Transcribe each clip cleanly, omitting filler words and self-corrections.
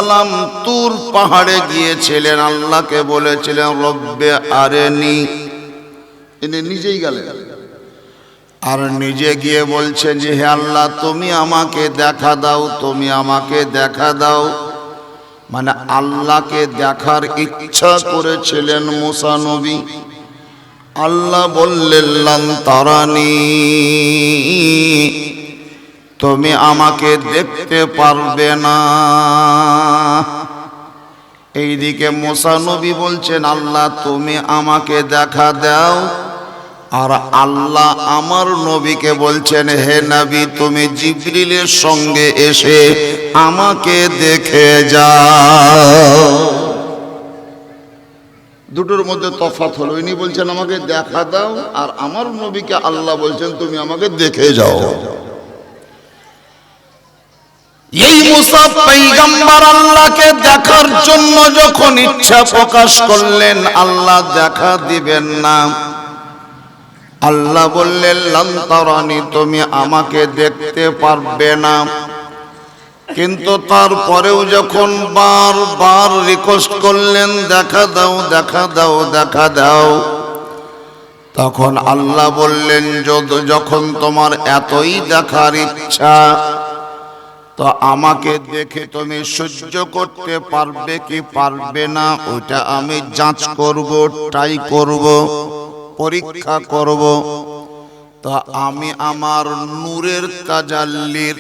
সালাম তুর পাহাড়ে গিয়েছিলেন, আল্লাহকে বলেছিলেন রব্বে আরেনি। তিনি নিজেই গেলেন আর নিজে গিয়ে বলছেন যে হে আল্লাহ তুমি আমাকে দেখা দাও, তুমি আমাকে দেখা দাও। মানে আল্লাহকে দেখার ইচ্ছা করেছিলেন মুসা নবী। আল্লাহ বললেন লান তারানি, তুমি আমাকে দেখতে পারবে না। এইদিকে মুসা নবী বলছেন আল্লাহ তুমি আমাকে দেখা দাও, আর আল্লাহ আমার নবীকে বলছেন হে নবী তুমি জিবরিলের সঙ্গে এসে আমাকে দেখে যাও। দুটোর মধ্যে তফাৎ হলো, ইনি বলছেন আমাকে দেখা দাও, আর আমার নবীকে আল্লাহ বলছেন তুমি আমাকে দেখে যাও। এই মুসা পয়গম্বর আল্লাহকে দেখার জন্য যখন ইচ্ছা প্রকাশ করলেন, আল্লাহ দেখা দিবেন না। আল্লাহ বললেন লান তারানি, তুমি আমাকে দেখতে পারবে না। কিন্তু তারপরেও যখন বারবার রিকোয়েস্ট করলেন দেখা দাও দেখা দাও দেখা দাও, তখন আল্লাহ বললেন যখন তোমার এতই দেখার ইচ্ছা, তো আমাকে দেখে তুমি সহ্য করতে পারবে কি পারবে না ওটা আমি যাচ করব, ট্রাই করব, পরীক্ষা করব। তো আমি আমার নূরের তাজাল্লির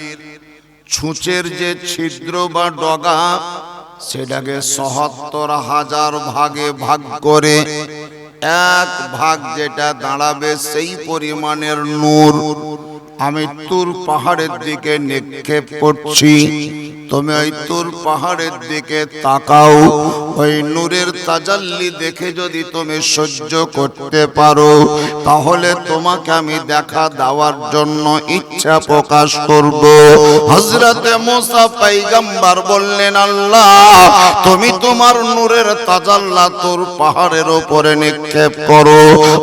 ছুঁচের যে ছিদ্র বা ডগা, সেটাকে ৭৭,০০০ ভাগে ভাগ করে এক ভাগ যেটা দাঁড়াবে সেই পরিমাণের নূর আমি তুর পাহাড়ের দিকে নিক্ষেপ করছি। তুমি ওই তুর পাহাড়ের দিকে তাকাও, ওই নূরের তাজাল্লি দেখে যদি তুমি সহ্য করতে পারো, তাহলে তোমাকে আমি দেখা দেওয়ার জন্য ইচ্ছা প্রকাশ করব। হযরতে মুসা পয়গম্বর বললেন আল্লাহ তুমি তোমার নূরের তাজাল্লা তুর পাহাড়ের উপরে নিক্ষেপ করো।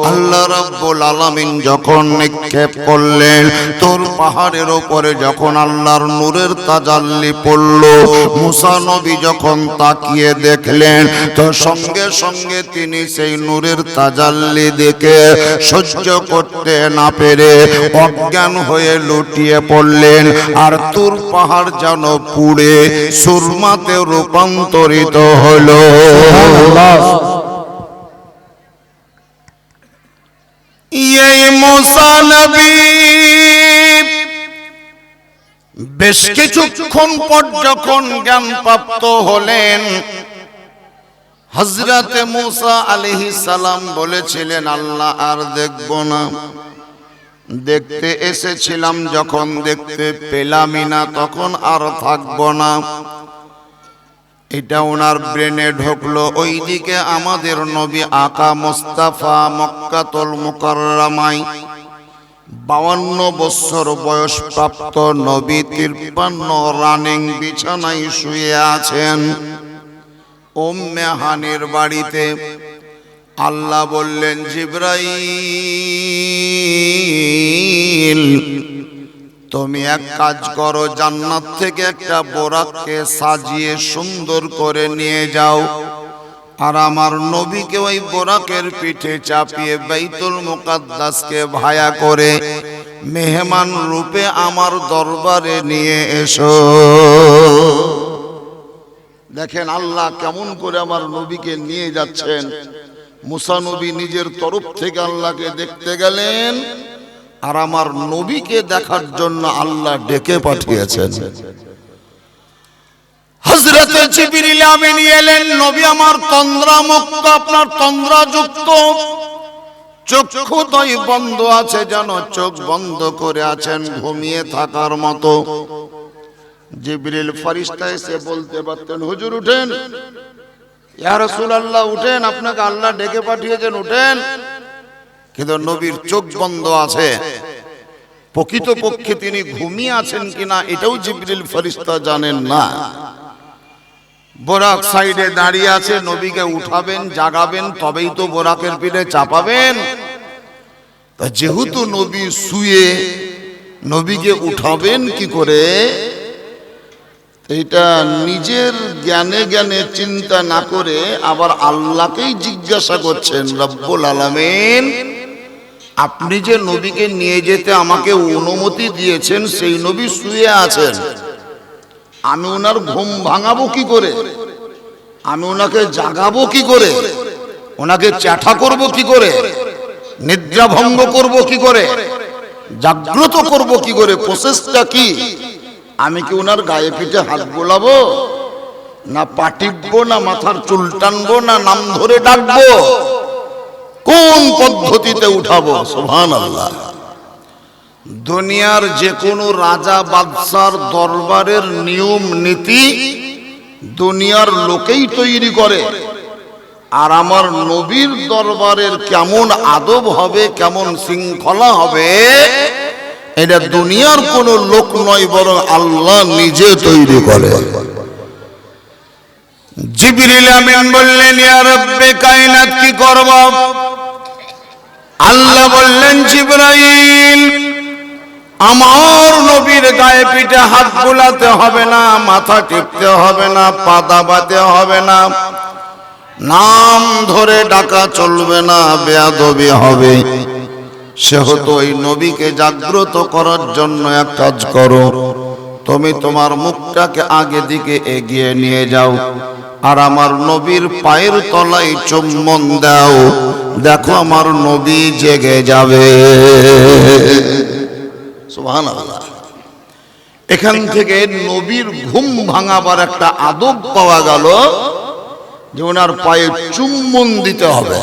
আল্লাহ রাব্বুল আলামিন যখন নিক্ষেপ করলেন, তুর পাহাড়ের উপরে যখন আল্লাহর নূরের তাজাল্লি পড়লো, মুসা নবী যখন তাকিয়ে দেখলেন, তো সঙ্গে সঙ্গে তিনি সেই নূরের তাজাল্লি দেখে সহ্য করতে না পেরে অজ্ঞান হয়ে লুটিয়ে পড়লেন। আর তুর পাহাড় যেন পুড়ে সুরমাতে রূপান্তরিত হলো। এই মুসা নবী বেশ কিছুক্ষণ পর যখন জ্ঞান প্রাপ্ত হলেন, হযরতে মুসা আলাইহিস সালাম বলেছিলেন আল্লাহ আর দেখব না, দেখতে এসেছিলাম যখন দেখতে পেলামই না তখন আর থাকব না। এটা ওনার ব্রেনে ঢুকলো। ওইদিকে আমাদের নবী আকা মুস্তাফা মক্কাতুল মুকাররমায় 52 বছর বয়স প্রাপ্ত নবী 53 রানিং বিছানায় শুয়ে আছেন উম্মে হানির বাড়িতে। আল্লাহ বললেন জিবরাইল তুমি এক কাজ করো, জান্নাত থেকে একটা বোরাককে সাজিয়ে সুন্দর করে নিয়ে যাও, আর আমার নবীকে ওই বোরাকের পিঠে চাপিয়ে বাইতুল মুকাদ্দাসকে ভায়া করে মেহমান রূপে আমার দরবারে নিয়ে এসো। দেখেন আল্লাহ কেমন করে আমার নবীকে নিয়ে যাচ্ছেন। মুসা নবী নিজের তরফ থেকে আল্লাহকে দেখতে গেলেন, আর আমার নবীকে দেখার জন্য আল্লাহ ডেকে পাঠিয়েছেন। হযরতে জিবরিল আমিন এলেন, নবী আমার তন্দ্রামুক্ত, আপনার তন্দ্রাযুক্ত, চক্ষুদ্বয় বন্ধ আছে, যেন চোখ বন্ধ করে আছেন ঘুমিয়ে থাকার মতো। জিবরিল ফেরেশতা এসে বলতে পারতেন হুজুর উঠেন, ইয়া রাসূলুল্লাহ উঠেন, আপনাকে আল্লাহ ডেকে পাঠিয়েছেন উঠেন। কিন্তু নবীর চোখ বন্ধ আছে, প্রকৃতপক্ষে তিনি ঘুমিয়ে আছেন কিনা এটাও জিবরিল ফেরেশতা জানেন না। বোরাক সাইডে দাঁড়িয়ে আছে, নবীকে উঠাবেন জাগাবেন তবেই তো বোরাকের পিঠে চাপাবেন। তা যেহেতু নবী শুয়ে, নবীকে উঠাবেন কি করে? এটা নিজের জ্ঞানে জ্ঞানে চিন্তা না করে আবার আল্লাহকেই জিজ্ঞাসা করছেন, রব্বুল আলামিন আপনি যে নবীকে নিয়ে যেতে আমাকে অনুমতি দিয়েছেন, সেই নবী শুয়ে আছেন, আমি ওনার ঘুম ভাঙাবো কি করে? আমি ওনাকে জাগাবো কি করে? ওনাকে চ্যাঠা করব কি করে? নিদ্রা ভঙ্গ করব কি করে? জাগ্রত করব কি করে? প্রসেসটা কি? আমি কি ওনার গায়ে পিঠে হাত বোলাবো, না পা টিপবো, না মাথার চুল টানবো, না নাম ধরে ডাকবো? কোন পদ্ধতিতে উঠাবো? সুবহানাল্লাহ। দুনিয়ার যে কোনো রাজা বাদশার দরবারের নিয়ম নীতি দুনিয়ার লোকেই তৈরি করে, আর আমার নবীর দরবারের কেমন আদব হবে, কেমন শৃঙ্খলা হবে, এটা দুনিয়ার কোন লোক নয়, বরং আল্লাহ নিজে তৈরি করে। জিবরিল আমিন বললেন, ইয়া রব্বে কায়নাত কি করব? আল্লাহ বললেন, জিবরাইল আমার নবীর গায়ে পিঠে হাত বোলাতে হবে না, মাথা টিপতে হবে না, পা দাবাতে হবে না, নাম ধরে ডাকা চলবে না, বেয়াদবি হবে। সেহেতু ওই নবীকে জাগ্রত করার জন্য এক কাজ করো, তুমি তোমার মুখটাকে আগে দিকে এগিয়ে নিয়ে যাও, আর আমার নবীর পায়ের তলায় চুম্বন দাও, দেখো আমার নবী জেগে যাবে। সুবহানাল্লাহ। এখান থেকে নবীর ঘুম ভাঙাবার একটা আদব পাওয়া গেল, যে ওনার পায়ে চুম্বন দিতে হবে।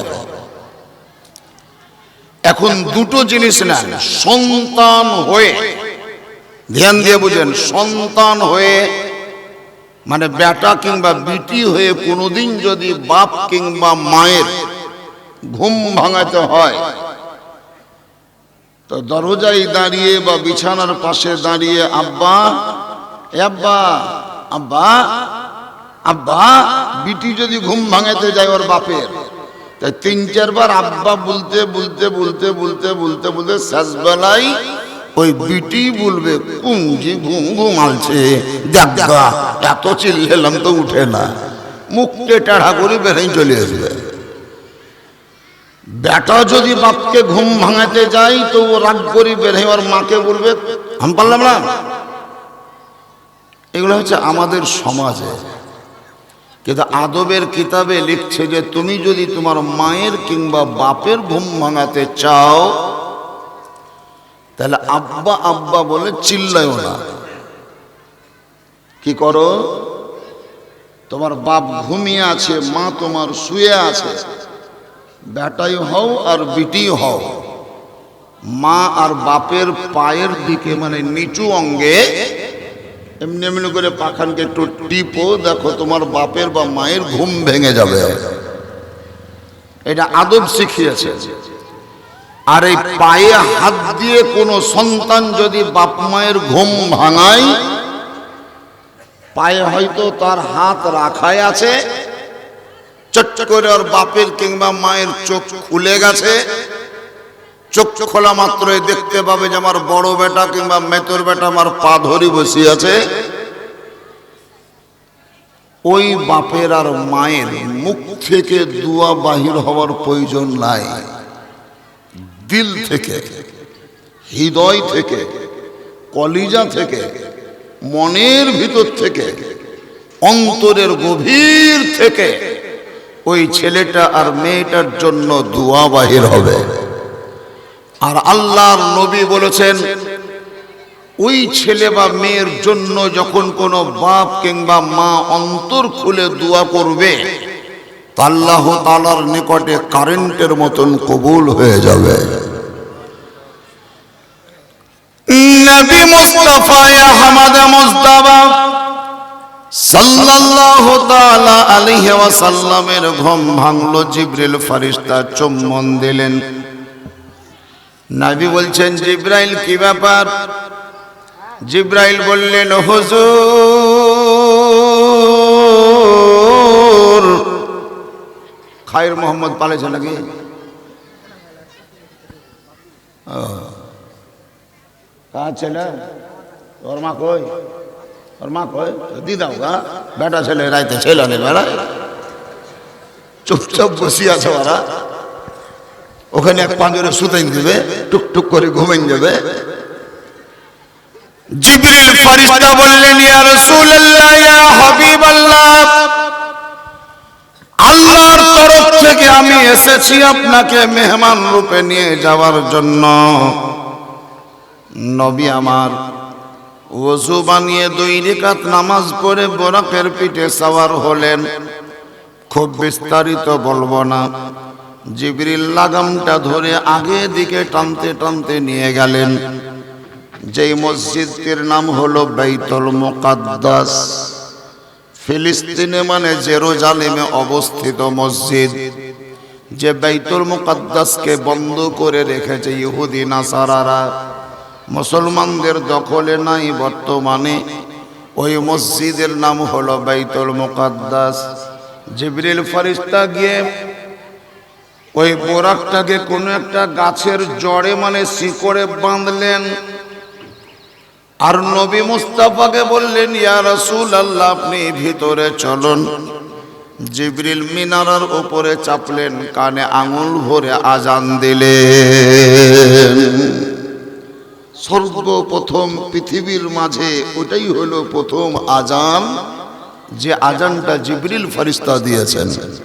এখন দুটো জিনিস নেন, সন্তান হয়ে, ধ্যান দিয়ে বুঝেন, সন্তান হয়ে মানে বেটা কিংবা বিটি হয়ে কোনোদিন যদি বাপ কিংবা মায়ের ঘুম ভাঙাতে হয়, তো দরজায় দাঁড়িয়ে বা বিছানার পাশে দাঁড়িয়ে আব্বা, আব্বা, আব্বা, আব্বা, বিটি যদি ঘুম ভাঙাতে যায় ওর বাপের, তাই ৩-৪ বার আব্বা বলতে বলতে বলতে বলতে বলতে বলতে শেষ বেলায় ওই বিটি বলবে, কুঞ্জি ঘুম ঘুমালছে, দেখা এত চিল্লাম তো উঠে না, মুখকে টাড়া করে বেরিয়ে চলে আসবে। বেটা যদি বাপকে ঘুম ভাঙাতে যায় তো ও রাগ করে বেরিয়ে ওর মাকে বলবে, আমি পারলাম না। এগুলো হচ্ছে আমাদের সমাজে। কিন্তু আদবের কিতাবে লিখছে যে তুমি যদি তোমার মায়ের কিংবা বাপের ঘুম ভাঙাতে চাও, তাহলে আব্বা আব্বা বলে চিল্লায়ও না। কি করো? তোমার বাপ ঘুমিয়ে আছে, মা তোমার শুয়ে আছে, বেটাই হও আর বিটি হও, মা আর বাপের পায়ের দিকে মানে নিচু অঙ্গে এমনি এমনি করে পাখানকে একটু টিপো, দেখো তোমার বাপের বা মায়ের ঘুম ভেঙে যাবে। এটা আদব শিখিয়েছে। আর এই পায়ে হাত দিয়ে কোনো সন্তান যদি বাপ মায়ের ঘুম ভাঙায়, পায়ে হয়তো তার হাত রাখাই আছে, চট করে ওর বাপের কিংবা মায়ের চোখ খুলে গেছে, চোখ খোলা মাত্রই দেখতে পাবে যে আমার বড় বেটা কিংবা মেতর বেটা আমার পা ধরে বসে আছে। ওই বাপের আর মায়ের মুখ থেকে দোয়া বাহির হওয়ার প্রয়োজন নাই, দিল থেকে, হৃদয় থেকে, কলিজা থেকে, মনের ভিতর থেকে, অন্তরের গভীর থেকে ওই ছেলেটা আর মেয়েটার জন্য দোয়া বাহির হবে। আর আল্লাহর নবী বলেছেন, ওই ছেলে বা মেয়ের জন্য যখন কোনো বাপ কিংবা মা অন্তর খুলে দোয়া করবে, আল্লাহ তাআলার নিকটে কারেন্টের মতন কবুল হয়ে যাবে। নবী মুস্তাফা আহমদ মুস্তাফা সাল্লাল্লাহু তাআলা আলাইহি ওয়াসাল্লামের ঘুম ভাঙলো, জিবরিল ফেরেশতা চুম্বন দিলেন। নবী বলছেন, জিবরাইল কি ব্যাপার? জিবরাইল বললেন, হুজুর খায়ের মোহাম্মদ পালেছে নাকি? কার ছেলে? তোর মা কই? আর মা কয় দি দাও গা, বেটা ছেলে রাইতে ছিল না বেড়ায়, চুপচাপ বসে আছে ওরা। ওখানে এক পাঁজরে সুতাইন দিবে, টুকটুক করে ঘুমাইন যাবে। জিবরিল ফেরেশতা বললেন, ইয়া রাসূলুল্লাহ, ইয়া হাবিবাল্লাহ, আল্লাহর তরফ থেকে আমি এসেছি আপনাকে মেহমান রূপে নিয়ে যাওয়ার জন্য। নবী আমার ওযু বানিয়ে 2 রাকাত নামাজ পড়ে বোরাকের পিঠে সওয়ার হলেন। খুব বিস্তারিত বলবো না। জিবরিল লাগামটা ধরে আগে দিকে টানতে টানতে নিয়ে গেলেন। যেই মসজিদটির নাম হলো বাইতুল মুকাদ্দাস, ফিলিস্তিনে মানে জেরুজালেমে অবস্থিত মসজিদ। যে বাইতুল মুকাদ্দাসকে বন্ধ করে রেখেছে ইহুদি নাসারারা, মুসলমানদের দখলে নাই বর্তমানে, ওই মসজিদের নাম হলো বাইতুল মুকাদ্দাস। জিবরিল ফেরেশতা গিয়ে ওই বোরাকটাকে কোনো একটা গাছের জড়ে মানে শিকড়ে বাঁধলেন। আর নবী মুস্তাফাকে বললেন, ইয়া রাসূলুল্লাহ, আপনি ভিতরে চলুন। জিবরিল মিনারার উপরে চাপলেন, কানে আঙুল ভরে আজান দিলেন। সর্বপ্রথম পৃথিবীর মাঝে ওটাই হলো প্রথম আজান, যে আজানটা জিবরিল ফেরেশতা দিয়েছেন।